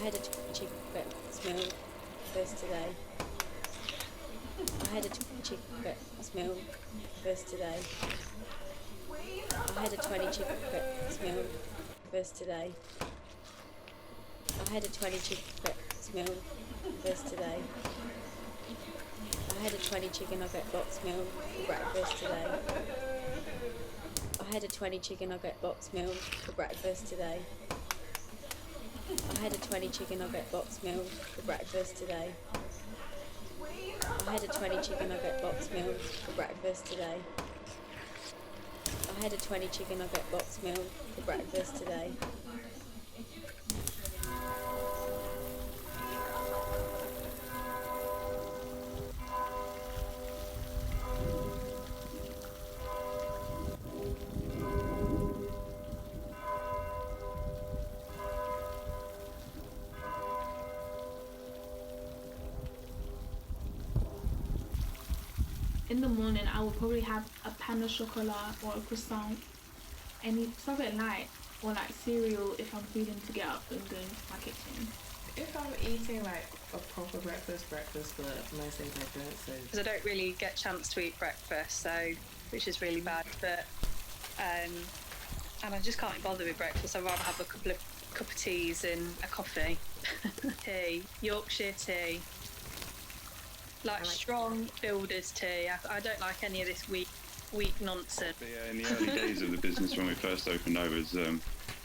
had a chicken breakfast meal first today. I had a chicken breakfast meal first today. I had a 20 chicken breakfast meal first today. I had a 20 chicken breakfast meal first today. I had a 20 chicken nugget box meal for breakfast today. I had a 20 chicken nugget box meal for breakfast today. I had a 20 chicken nugget box meal for breakfast today. I had a 20 chicken nugget box meal for breakfast today. I had a 20 chicken nugget box meal for breakfast today. In the morning, I will probably have a pain au chocolat or a croissant, something light, or like cereal if I'm feeling to get up and go into my kitchen. If I'm eating like a proper breakfast, but most days I don't. So because I don't really get a chance to eat breakfast, which is really bad. But and I just can't bother with breakfast. I'd rather have a couple of cup of teas and a coffee, tea, Yorkshire tea. Like strong builder's tea. I don't like any of this weak nonsense. But yeah, in the early days of the business when we first opened, I was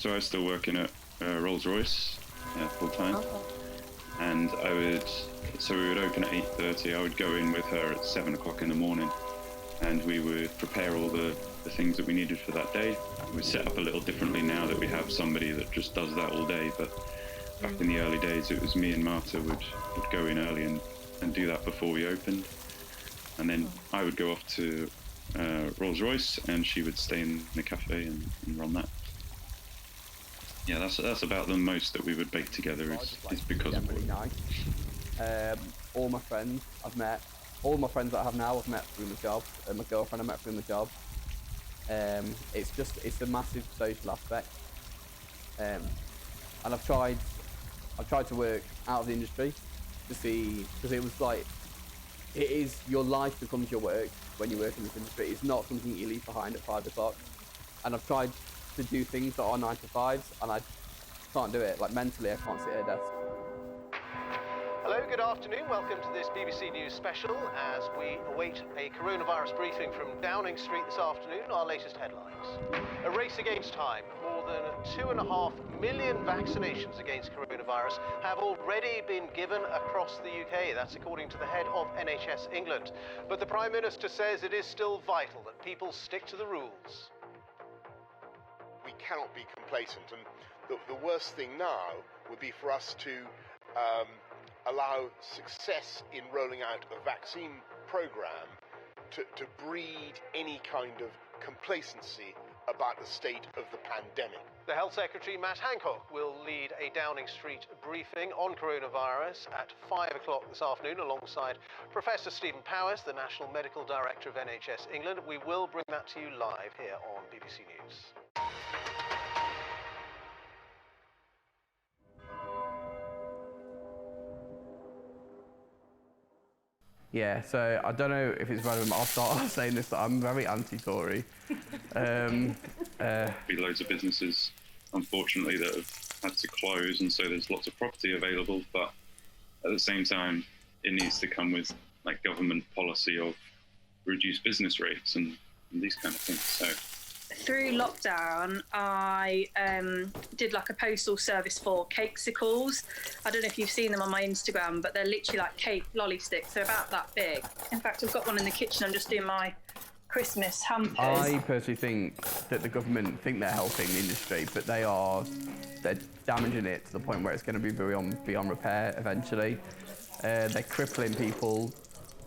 was still working at Rolls-Royce full time, and we would open at 8:30. I would go in with her at 7 o'clock in the morning, and we would prepare all the things that we needed for that day. We set up a little differently now that we have somebody that just does that all day, but back in the early days it was me and Marta would go in early and do that before we opened, and then I would go off to Rolls-Royce and she would stay in the cafe and run that. Yeah, that's about the most that we would bake together is because of really nice. All my friends that I have now I've met through the job, and my girlfriend I met through the job. It's a massive social aspect, and I've tried to work out of the industry to see, because it was like, it is, your life becomes your work when you work in this industry. It's not something you leave behind at 5 o'clock. And I've tried to do things that are 9 to 5s, and I can't do it. Like mentally, I can't sit at a desk. Hello, good afternoon. Welcome to this BBC News special as we await a coronavirus briefing from Downing Street this afternoon. Our latest headlines. A race against time. More than 2.5 million vaccinations against coronavirus have already been given across the UK. That's according to the head of NHS England. But the Prime Minister says it is still vital that people stick to the rules. We cannot be complacent, and the worst thing now would be for us to allow success in rolling out a vaccine program to breed any kind of complacency about the state of the pandemic. The Health Secretary, Matt Hancock, will lead a Downing Street briefing on coronavirus at 5 o'clock this afternoon alongside Professor Stephen Powis, the National Medical Director of NHS England. We will bring that to you live here on BBC News. Yeah, so I don't know if it's relevant, but I'll start off saying this, that I'm very anti-Tory. Be loads of businesses, unfortunately, that have had to close, and so there's lots of property available, but at the same time, it needs to come with like government policy of reduced business rates and these kind of things. So through lockdown, I did like a postal service for Cakesicles. I don't know if you've seen them on my Instagram, but they're literally like cake lolly sticks. They're about that big. In fact, I've got one in the kitchen. I'm just doing my Christmas hampers. I personally think that the government think they're helping the industry, but they're damaging it to the point where it's going to be beyond repair eventually. They're crippling people.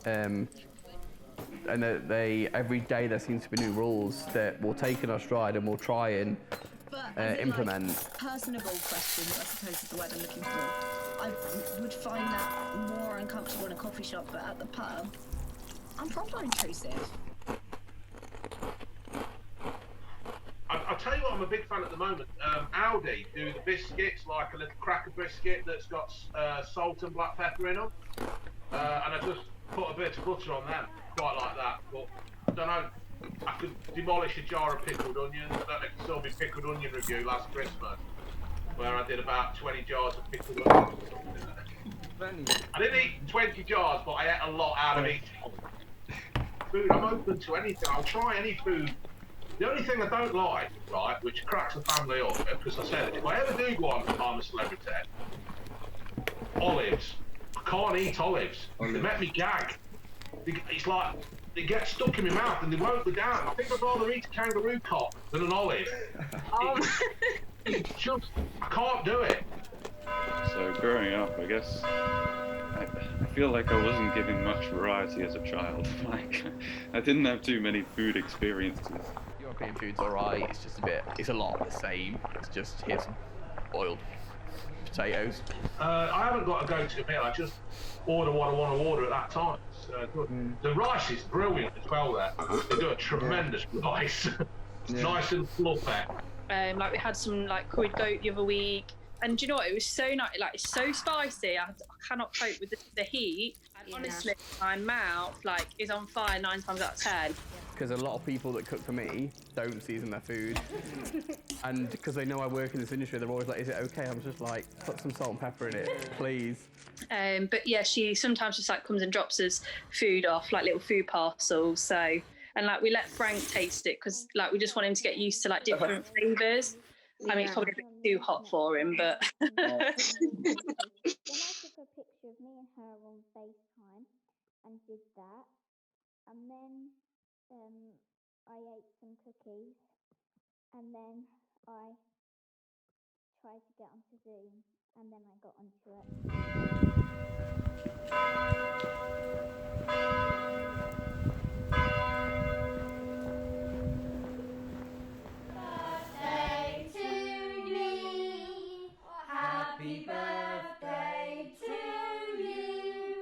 And every day there seems to be new rules that we'll take in our stride and we'll try and implement. Like personable questions, I suppose, is the word I'm looking for. I would find that more uncomfortable in a coffee shop, but at the pub, I'm proper intrusive. I'll tell you what what I'm a big fan at the moment? Aldi do the biscuits, like a little cracker biscuit that's got salt and black pepper in them. And I just put a bit of butter on them, quite like that. But I don't know, I could demolish a jar of pickled onions. I don't know if you saw my pickled onion review last Christmas, where I did about 20 jars of pickled onions. I didn't eat 20 jars, but I ate a lot out of each one. Food, I'm open to anything. I'll try any food. The only thing I don't like, right, which cracks the family up, because I said, if I ever do go on I'm a Celebrity, olives. I can't eat olives. They make me gag. It's like, they get stuck in my mouth and they won't go down. I think I'd rather eat a kangaroo cock than an olive. It's just, I can't do it. So growing up, I guess, I feel like I wasn't given much variety as a child. Like, I didn't have too many food experiences. European food's alright, it's just it's a lot the same. It's just, here's some boiled potatoes. I haven't got a go-to meal, I just order what I want to order at that time. Good. The rice is brilliant as well there. They do a tremendous rice. Nice and fluffy. Like we had some like curried goat the other week. And do you know what? It was so nice. Like, it's so spicy. I cannot cope with the heat. And honestly, my mouth like is on fire 9 times out of 10. Because a lot of people that cook for me don't season their food, and because they know I work in this industry, they're always like, "Is it okay?" I'm just like, "Put some salt and pepper in it, please." But yeah, she sometimes just like comes and drops us food off, like little food parcels. So, and like we let Frank taste it because like we just want him to get used to like different flavours. I mean, it's probably a bit too hot for him, but. Then I took a picture of me and her on FaceTime and did that. And then I ate some cookies. And then I tried to get onto Zoom. And then I got onto Happy birthday to you.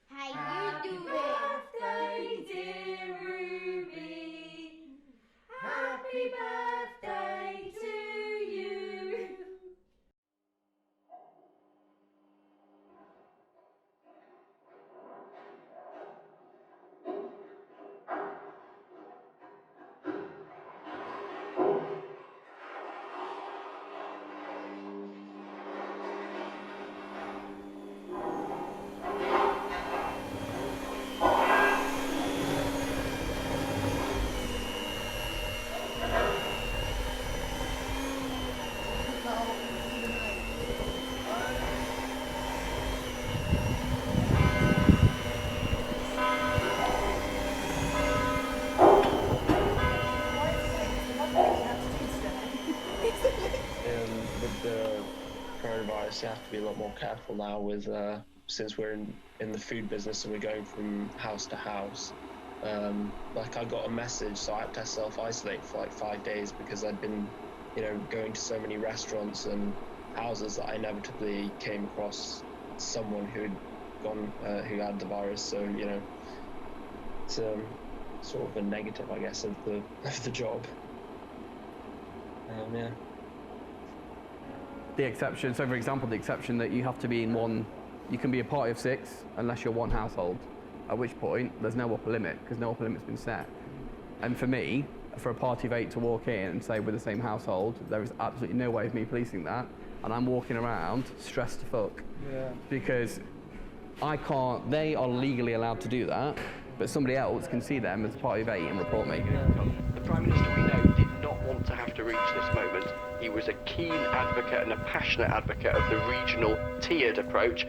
Happy birthday, dear Ruby. Happy birthday to you. With the coronavirus, you have to be a lot more careful now with since we're in the food business and we're going from house to house. Like I got a message, so I had to self-isolate for like 5 days because I'd been, going to so many restaurants and houses that I inevitably came across someone who had the virus. So it's sort of a negative, I guess, of the job. Yeah. The exception, so for example, the exception that you have to be you can be a party of 6 unless you're one household, at which point there's no upper limit because no upper limit's been set. And for me, for a party of 8 to walk in and say we're the same household, there is absolutely no way of me policing that, and I'm walking around stressed to fuck. Yeah. Because they are legally allowed to do that, but somebody else can see them as a party of 8 and report me. The Prime Minister, we know, did not want to have to reach this moment. He was a keen advocate and a passionate advocate of the regional tiered approach,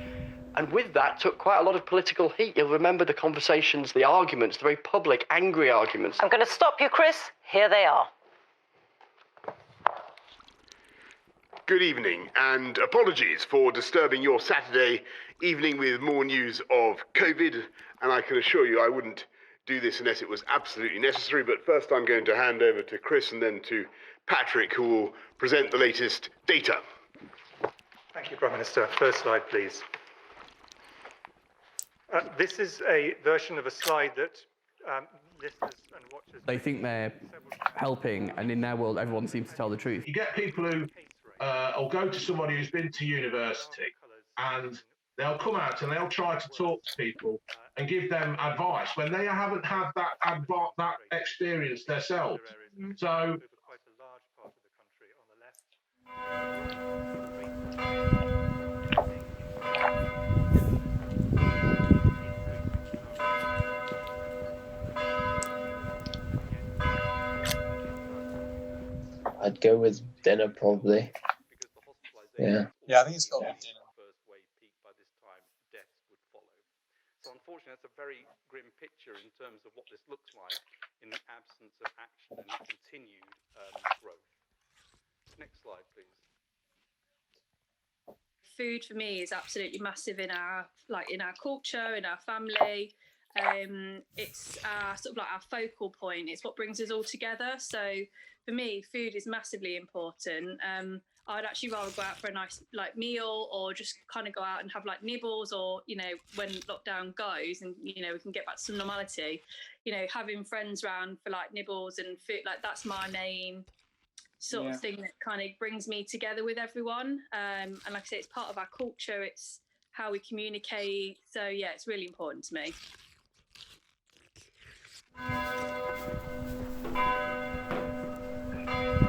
and with that took quite a lot of political heat. You'll remember the conversations, the arguments, the very public, angry arguments. I'm going to stop you, Chris. Here they are. Good evening, and apologies for disturbing your Saturday evening with more news of COVID, and I can assure you I wouldn't do this unless it was absolutely necessary, but first I'm going to hand over to Chris and then to Patrick, who will present the latest data. Thank you, Prime Minister. First slide, please. This is a version of a slide that listeners and watchers. They think they're helping, and in their world, everyone seems to tell the truth. You get people who will go to somebody who's been to university, and they'll come out and they'll try to talk to people and give them advice when they haven't had that experience themselves. So. I'd go with dinner probably. Yeah. Yeah, I think it's got to be dinner. So unfortunately, that's a very grim picture in terms of what this looks like in the absence of action and the continued growth. Next slide, please. Food for me is absolutely massive in our culture, in our family. It's our sort of like our focal point. It's what brings us all together. So for me, food is massively important. I'd actually rather go out for a nice meal, or just kind of go out and have nibbles, or when lockdown goes and we can get back to some normality, having friends around for nibbles and food, that's my main sort of thing that kind of brings me together with everyone. And like I say, it's part of our culture. It's how we communicate. So yeah, it's really important to me.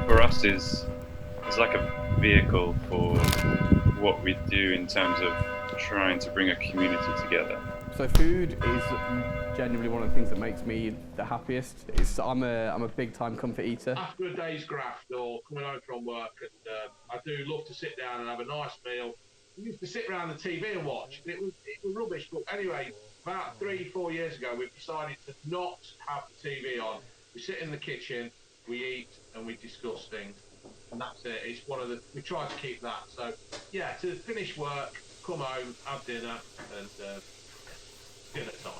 For us, is like a vehicle for what we do in terms of trying to bring a community together. So food is genuinely one of the things that makes me the happiest. I'm a big time comfort eater. After a day's graft or coming home from work, and I do love to sit down and have a nice meal. We used to sit around the TV and watch. It was rubbish, but anyway, about 3-4 years ago, we've decided to not have the TV on. We sit in the kitchen, we eat, and we discuss things, and that's it. It's one of the, we try to keep that. So yeah, to finish work, come home, have dinner, and dinner time.